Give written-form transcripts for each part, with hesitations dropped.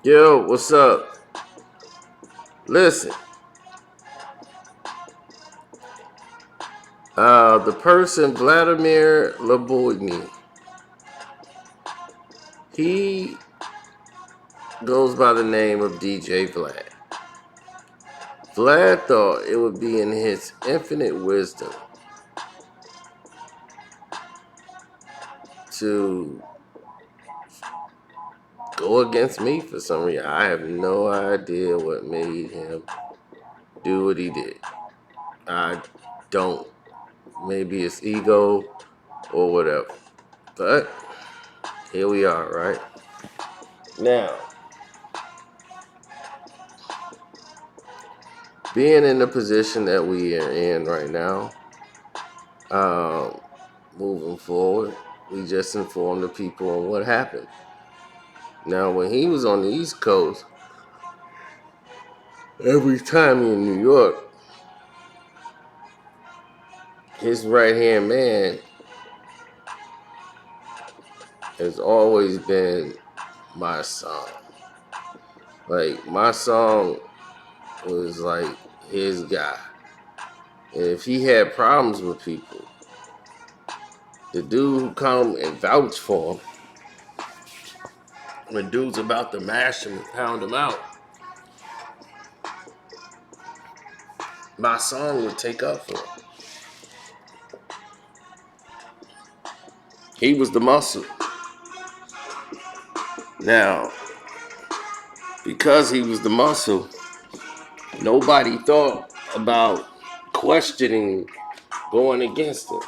Yo, what's up? Listen, the person Vladimir Laboigny, he goes by the name of DJ Vlad. Vlad thought it would be in his infinite wisdom to go against me for some reason. I have no idea what made him do what he did. I don't. Maybe it's ego or whatever. But here we are, right? Now, being in the position that we are in right now, moving forward, we just informed the people on what happened. Now, when he was on the East Coast, every time in New York, his right-hand man has always been my song. Like, my song was like his guy. And if he had problems with people, the dude who come and vouch for him, when dude's about to mash him and pound him out, my song would take up for him. He was the muscle. Now, because he was the muscle, nobody thought about questioning going against him.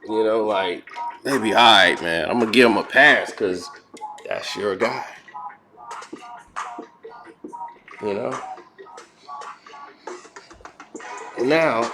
You know, like, maybe, all right, man, I'm going to give him a pass because that's your guy. You know? Now,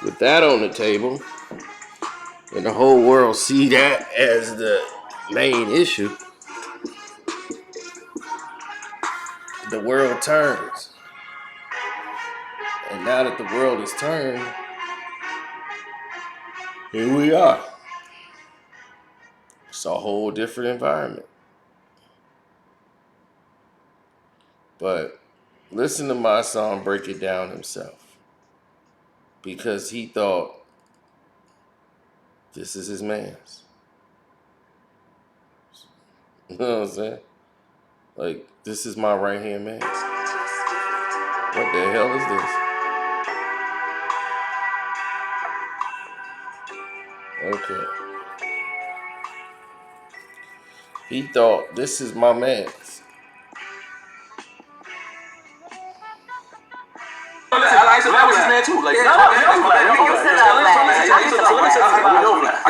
with that on the table, and the whole world see that as the main issue, the world turns. And now that the world has turned, here we are. It's a whole different environment. But listen to my song break it down himself. Because he thought this is his man's. You know what I'm saying? Like, this is my right hand man. What the hell is this? Okay. He thought this is my man's. That was his man too. Like, I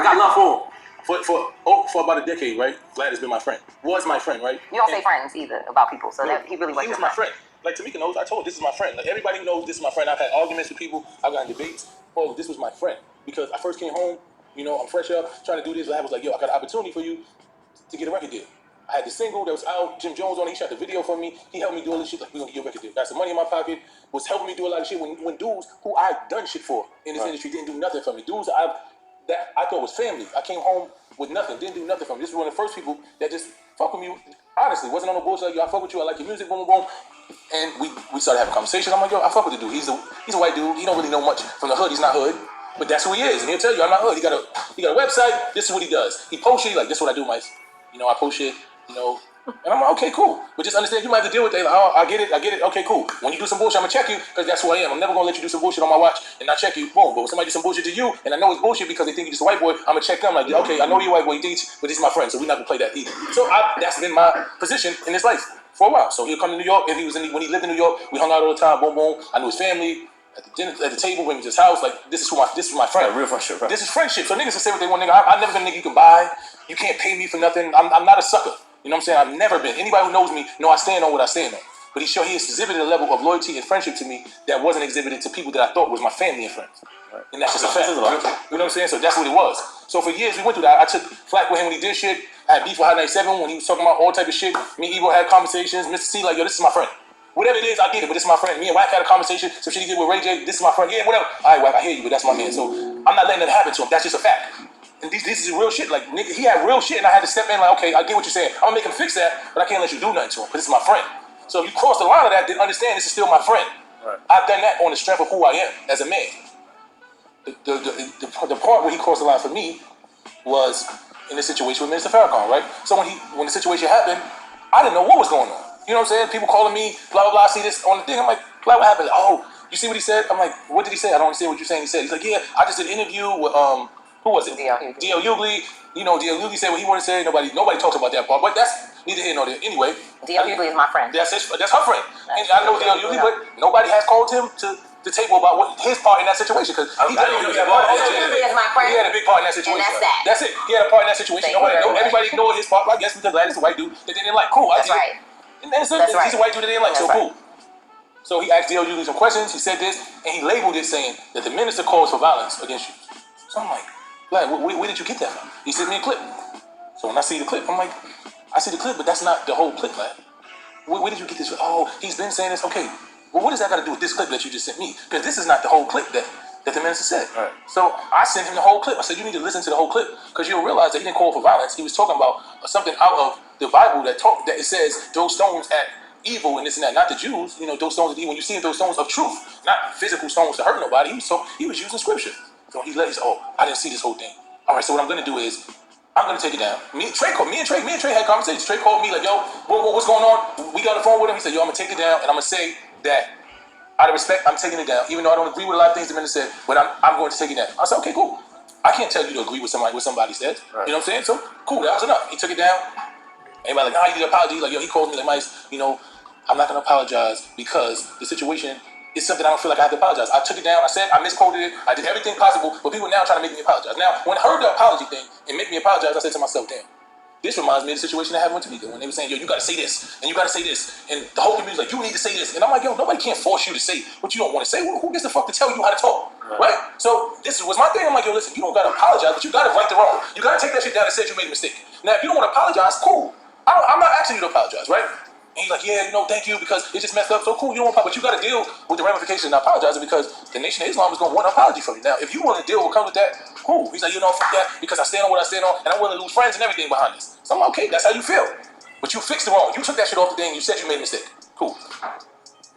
got love for him. For about a decade, right? Vlad has been my friend. Was my friend, right? You don't say friends either about people, so that he really was my friend. Like, Tamika knows, I told her this is my friend. Like, everybody knows this is my friend. I've had arguments with people. I've gotten debates. Oh, this was my friend. Because I first came home, I'm fresh up, trying to do this. Vlad was like, yo, I got an opportunity for you to get a record deal. I had the single that was out, Jim Jones on it. He shot the video for me. He helped me do all this shit. Like, we're going to get your record deal. Got some money in my pocket. Was helping me do a lot of shit when dudes who I've done shit for in this industry didn't do nothing for me. Dudes that I thought was family. I came home with nothing. Didn't do nothing for me. This was one of the first people that just fuck with me. Honestly, wasn't on no bullshit. Like, yo, I fuck with you. I like your music. Boom, boom, boom. And we started having conversations. I'm like, yo, I fuck with the dude. He's a white dude. He don't really know much from the hood. He's not hood. But that's who he is. And he'll tell you, I'm not hood. He got a website. This is what he does. He posts shit. Like, this is what I do, Mike. I post shit. And I'm like, okay, cool. But just understand, you might have to deal with it. Like, oh, I get it. Okay, cool. When you do some bullshit, I'm going to check you because that's who I am. I'm never going to let you do some bullshit on my watch and not check you. Boom. But when somebody do some bullshit to you and I know it's bullshit because they think you're just a white boy, I'm going to check them. Like, okay, I know you're a white boy, Deets, but this is my friend, so we're not going to play that either. So that's been my position in this life for a while. So he'll come to New York. If when he lived in New York, we hung out all the time. Boom, boom. I knew his family. At the table, when he was his house, like, this is my friend. Yeah, real friendship, right? This is friendship. So niggas can say what they want, nigga. I've never been a nigga you can buy. You can't pay me for nothing. I'm not a sucker. You know what I'm saying? I've never been. Anybody who knows me know I stand on what I stand on. But he exhibited a level of loyalty and friendship to me that wasn't exhibited to people that I thought was my family and friends. Right. And that's just a fact. You know what I'm saying? So that's what it was. So for years we went through that. I took flack with him when he did shit. I had beef with Hot 97 when he was talking about all type of shit. Me and Evo had conversations. Mr. C, like, yo, this is my friend. Whatever it is, I get it, but this is my friend. Me and Wack had a conversation. Some shit he did with Ray J. This is my friend. Yeah, whatever. All right, Wack, I hear you, but that's my man. So I'm not letting that happen to him. That's just a fact. And this is real shit. Like, nigga, he had real shit, and I had to step in. Like, okay, I get what you're saying. I'm gonna make him fix that, but I can't let you do nothing to him because this is my friend. So if you cross the line of that, then understand this is still my friend. Right. I've done that on the strength of who I am as a man. The part where he crossed the line for me was in the situation with Mr. Farrakhan, right? So when the situation happened, I didn't know what was going on. You know what I'm saying? People calling me, blah, blah, blah, I see this on the thing. I'm like, blah, what happened? Oh, you see what he said? I'm like, what did he say? I don't understand what you're saying. He said, he's like, yeah, I just did an interview with, who was it? D.L. Hughley. You know, D.L. Hughley said what he wanted to say. Nobody talks about that part, but that's neither here nor there. Anyway. D.L. Hughley is my friend. That's her friend. And I know D.L. Hughley, but nobody has called him to the table about what his part in that situation because he had a big part in that situation. And that's it. He had a part in that situation. Everybody ignored his part. I guess because Vlad is a white dude that they didn't like. Cool. That's right. And he's a white dude that they didn't like. So cool. So he asked D.L. Hughley some questions. He said this, and he labeled it saying that the minister calls for violence against you. So I'm like, Vlad, where did you get that from? He sent me a clip. So when I see the clip, I'm like, I see the clip, but that's not the whole clip, Vlad. Where did you get this from? Oh, he's been saying this. Okay. Well, what does that got to do with this clip that you just sent me? Because this is not the whole clip that the minister said. Right. So I sent him the whole clip. I said, you need to listen to the whole clip because you'll realize that he didn't call for violence. He was talking about something out of the Bible that it says throw stones at evil and this and that. Not the Jews. You know, those stones of evil. When you see those stones of truth, not physical stones to hurt nobody. He was using scripture. So he let us. Oh, I didn't see this whole thing. All right. So what I'm going to do is I'm gonna take it down. Me and Trey had conversations. Trey called me like, yo, what's going on? We got on the phone with him. He said, yo, I'm gonna take it down and I'm gonna say that out of respect, I'm taking it down. Even though I don't agree with a lot of things the minister said, but I'm going to take it down. I said, okay, cool. I can't tell you to agree with somebody said. Right. You know what I'm saying? So cool, that was enough. He took it down. Everybody like, you need an apology. Like, yo, he called me like, Mice, you know, I'm not gonna apologize because the situation is something I don't feel like I have to apologize. I took it down. I said I misquoted it. I did everything possible, but people now trying to make me apologize. Now, when I heard the apology thing and make me apologize, I said to myself, damn, this reminds me of the situation that happened with Tamika when they were saying, yo, you gotta say this and you gotta say this, and the whole community was like, you need to say this, and I'm like, yo, nobody can't force you to say what you don't want to say. Who gets the fuck to tell you how to talk, right? So this was my thing. I'm like, yo, listen, you don't gotta apologize, but you gotta right the wrong. You gotta take that shit down and say you made a mistake. Now, if you don't want to apologize, cool. I'm not asking you to apologize, right? And he's like, yeah, you know, thank you because it just messed up. So cool, you don't want to apologize, but you got to deal with the ramifications and apologizing because the Nation of Islam is going to want an apology from you. Now, if you want to deal with come with that, cool. He's like, you know, fuck that because I stand on what I stand on and I'm willing to lose friends and everything behind this. So I'm like, okay, that's how you feel. But you fixed it wrong. You took that shit off the thing. You said you made a mistake. Cool.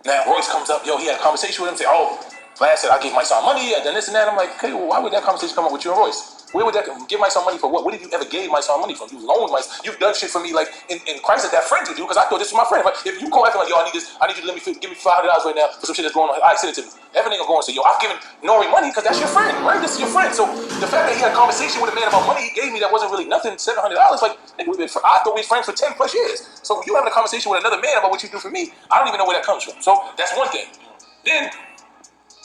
Now, Royce comes up, yo, he had a conversation with him, say, oh, Vlad said I gave my son money, I done this and that. I'm like, okay, well, why would that conversation come up with you and Royce? Where would that give my son money for what? What did you ever give my son money from? You loaned my son. You've done shit for me like in Christ that friends would do because I thought this was my friend. But if you call acting like, yo, I need this, I need you to give me $500 right now for some shit that's going on. All right, send it to me. Evan ain't gonna go and say, yo, I've given Nori money because that's your friend, right? This is your friend. So the fact that he had a conversation with a man about money he gave me that wasn't really nothing, $700, like, nigga, I thought we were friends for 10 plus years. So you having a conversation with another man about what you do for me, I don't even know where that comes from. So that's one thing. Then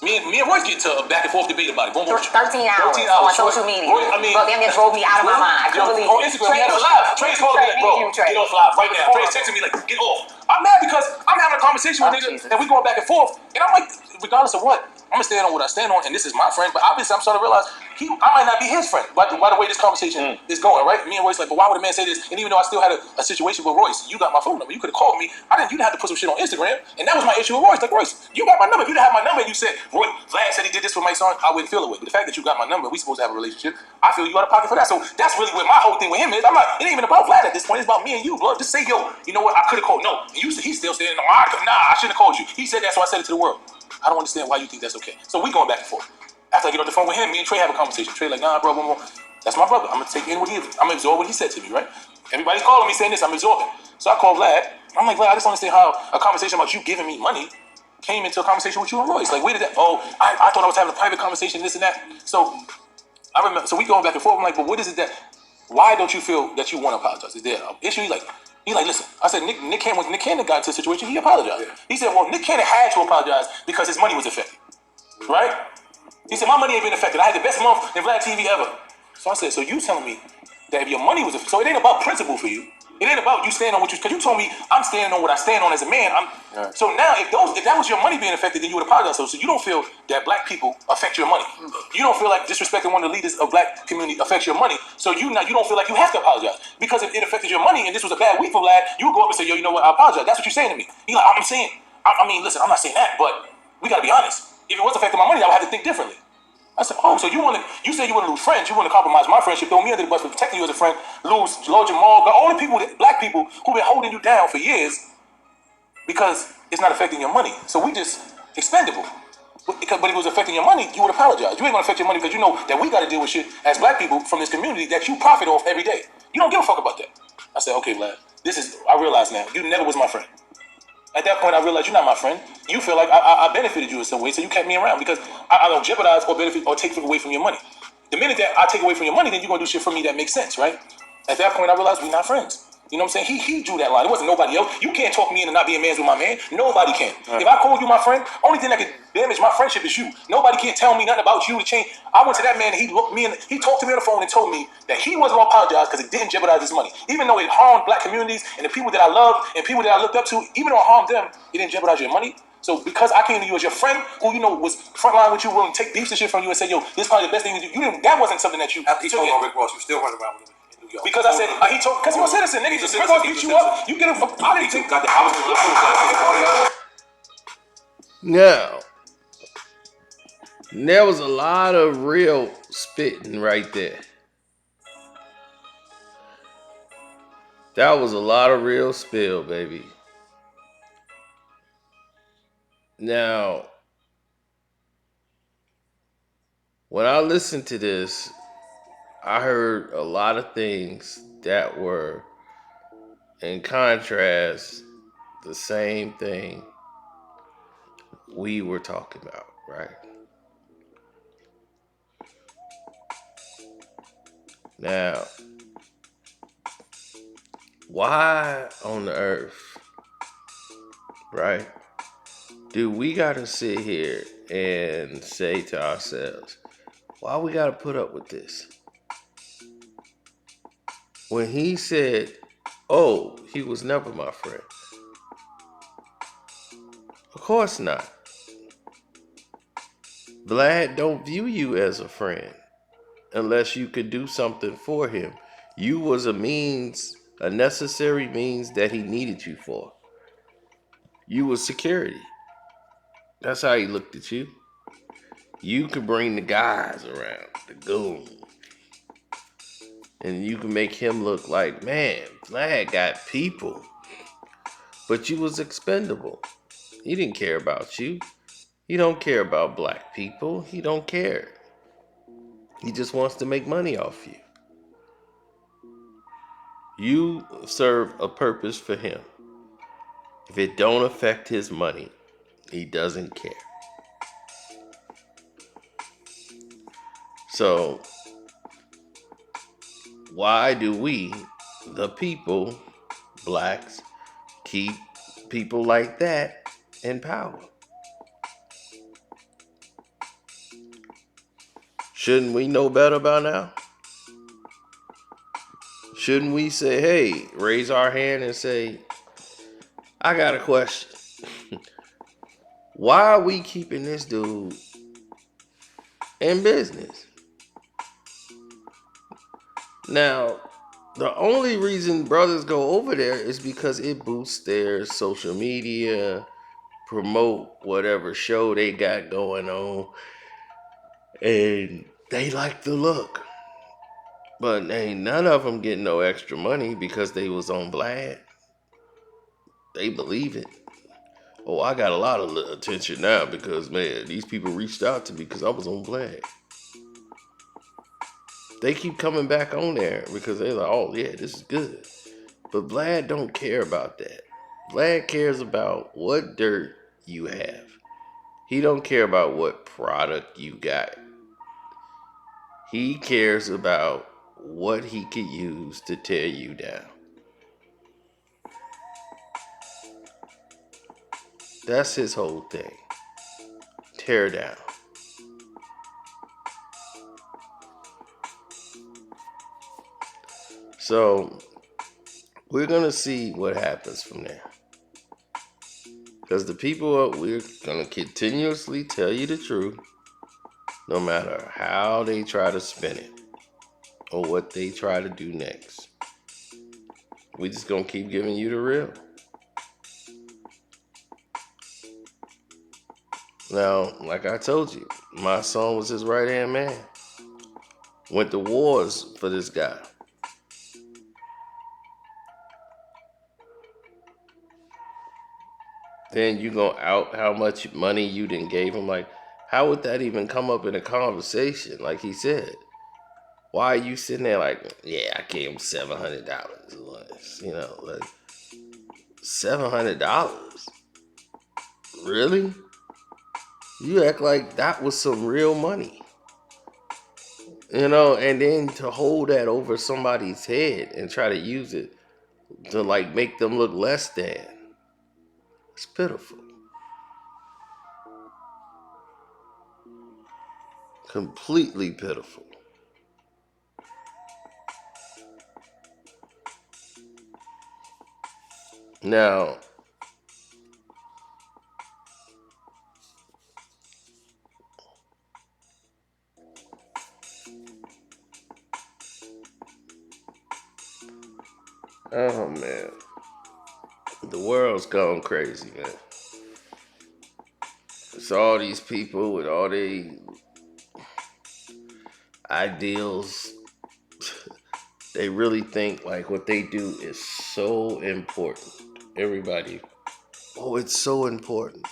me and Royce get to a back and forth debate about it. Boom, boom. 13 hours on social media. Bro, damn near drove me out of my mind. I couldn't believe on Instagram, we had a live. Trey's calling me like, bro, get off live right now. Trey's texting me like, get off. I'm mad because I'm having a conversation with niggas and we going back and forth. And I'm like, regardless of what, I'm gonna stand on what I stand on, and this is my friend. But obviously, I'm starting to realize I might not be his friend by the way this conversation is going, right? Me and Royce like, but why would a man say this? And even though I still had a situation with Royce, you got my phone number. You could have called me. You didn't have to put some shit on Instagram, and that was my issue with Royce. Like, Royce, you got my number. If you didn't have my number, and you said, Vlad said he did this for my son, I wouldn't feel it. But the fact that you got my number, we supposed to have a relationship. I feel you out of pocket for that. So that's really what my whole thing with him is. It ain't even about Vlad at this point. It's about me and you, bro. Just say, yo, you know what? I could have called. No, and he's still saying, no, I shouldn't have called you. He said that, so I said it to the world. I don't understand why you think that's okay. So we going back and forth. After I get off the phone with him, me and Trey have a conversation. Trey like, nah, bro, that's my brother. I'm gonna take in I'm gonna absorb what he said to me, right? Everybody's calling me saying this, I'm absorbing. So I call Vlad. I'm like, Vlad, I just don't understand how a conversation about you giving me money came into a conversation with you and Royce. Like, where did that? Oh, I thought I was having a private conversation, this and that. So I remember. So we going back and forth. I'm like, but what is it that? Why don't you feel that you want to apologize? Is there an issue? He's like, listen. I said, Nick Cannon got into a situation. He apologized. He said, well, Nick Cannon had to apologize because his money was affected, right? He said, my money ain't been affected. I had the best month in Vlad TV ever. So I said, so you telling me that if your money was affected, so it ain't about principle for you. It ain't about you standing on what you, because you told me I'm standing on what I stand on as a man. Right. So now, if that was your money being affected, then you would apologize. So you don't feel that black people affect your money. You don't feel like disrespecting one of the leaders of black community affects your money. So you don't feel like you have to apologize. Because if it affected your money and this was a bad week for Vlad, you would go up and say, yo, you know what, I apologize. That's what you're saying to me. He's like, I'm saying, I mean, listen, I'm not saying that, but we got to be honest. If it was affecting my money, I would have to think differently. I said, oh, so you say you want to lose friends, you want to compromise my friendship, throw me under the bus for protecting you as a friend, lose Lord Jamal, all the people, black people who've been holding you down for years because it's not affecting your money. So we just expendable. But if it was affecting your money, you would apologize. You ain't gonna affect your money because you know that we gotta deal with shit as black people from this community that you profit off every day. You don't give a fuck about that. I said, okay, Vlad, I realize now, you never was my friend. At that point, I realized you're not my friend. You feel like I benefited you in some way, so you kept me around because I don't jeopardize or benefit or take away from your money. The minute that I take away from your money, then you're gonna do shit for me that makes sense, right? At that point, I realized we're not friends. You know what I'm saying? He drew that line. It wasn't nobody else. You can't talk me into not being mans with my man. Nobody can. Right. If I call you my friend, only thing that can damage my friendship is you. Nobody can tell me nothing about you to change. I went to that man and he talked to me on the phone and told me that he wasn't gonna apologize because it didn't jeopardize his money. Even though it harmed black communities and the people that I love and people that I looked up to, even though it harmed them, it didn't jeopardize your money. So because I came to you as your friend, who you know was frontline with you, willing to take beefs and shit from you and say, yo, this is probably the best thing to do. That wasn't something that you. After he told on Rick Ross, you still running around with him. Because I said, because you're a citizen, nigga. Just Rick Ross beat you up, you get him out of here. Now, there was a lot of real spitting right there. That was a lot of real spill, baby. Now, when I listened to this, I heard a lot of things that were in contrast the same thing we were talking about, right? Now, why on the earth, right, do we gotta sit here and say to ourselves, why we gotta put up with this? When he said, oh, he was never my friend. Of course not. Vlad don't view you as a friend unless you could do something for him. You was a means, a necessary means that he needed you for. You was security. That's how he looked at you. You could bring the guys around, the goon. And you can make him look like, man, Vlad got people. But you was expendable. He didn't care about you. He don't care about black people. He don't care. He just wants to make money off you. You serve a purpose for him. If it don't affect his money, he doesn't care. So, why do we, the people, blacks, keep people like that in power? Shouldn't we know better by now? Shouldn't we say, hey, raise our hand and say, I got a question. Why are we keeping this dude in business? Now, the only reason brothers go over there is because it boosts their social media, promote whatever show they got going on, and they like the look. But ain't none of them getting no extra money because they was on Vlad. They believe it. Oh, I got a lot of attention now because, man, these people reached out to me because I was on Vlad. They keep coming back on there because they're like, oh, yeah, this is good. But Vlad don't care about that. Vlad cares about what dirt you have. He don't care about what product you got. He cares about what he could use to tear you down. That's his whole thing. Tear down. So, we're going to see what happens from there. Because the people, we're going to continuously tell you the truth, no matter how they try to spin it or what they try to do next. We just going to keep giving you the real. Now, like I told you, my son was his right-hand man. Went to wars for this guy. Then you gonna out how much money you didn't gave him? Like, how would that even come up in a conversation? Like he said, why are you sitting there like, yeah, I gave him $700. You know, like $700. Really? You act like that was some real money. You know, and then to hold that over somebody's head and try to use it to like make them look less than. It's pitiful. Completely pitiful. Now, oh man, the world's gone crazy, man. It's all these people with all their ideals. They really think like what they do is so important. Everybody, oh, it's so important.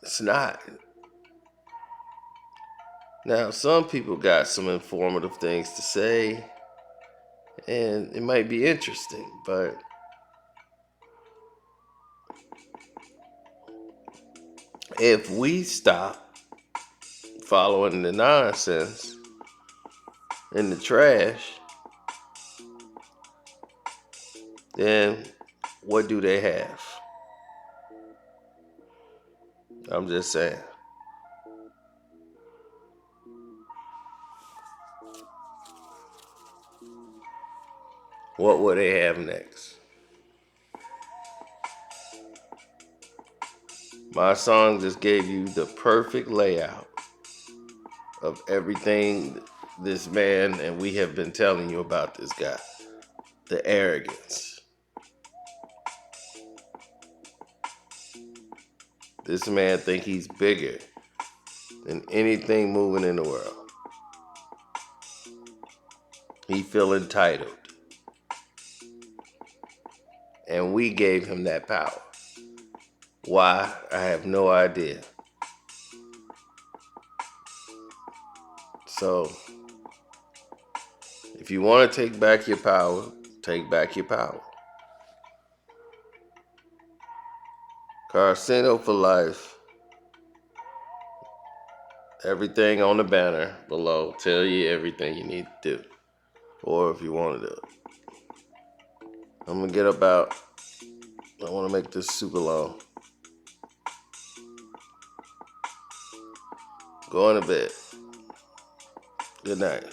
It's not. Now, some people got some informative things to say, and it might be interesting, but if we stop following the nonsense in the trash, then what do they have? I'm just saying. What will they have next? My song just gave you the perfect layout of everything this man and we have been telling you about this guy. The arrogance. This man think he's bigger than anything moving in the world. He feel entitled. And we gave him that power. Why? I have no idea. So, if you want to take back your power, take back your power. Carcino for life. Everything on the banner below tell you everything you need to do. Or if you want to do it. I'm going to get about, I want to make this super long. Going to bed. Good night.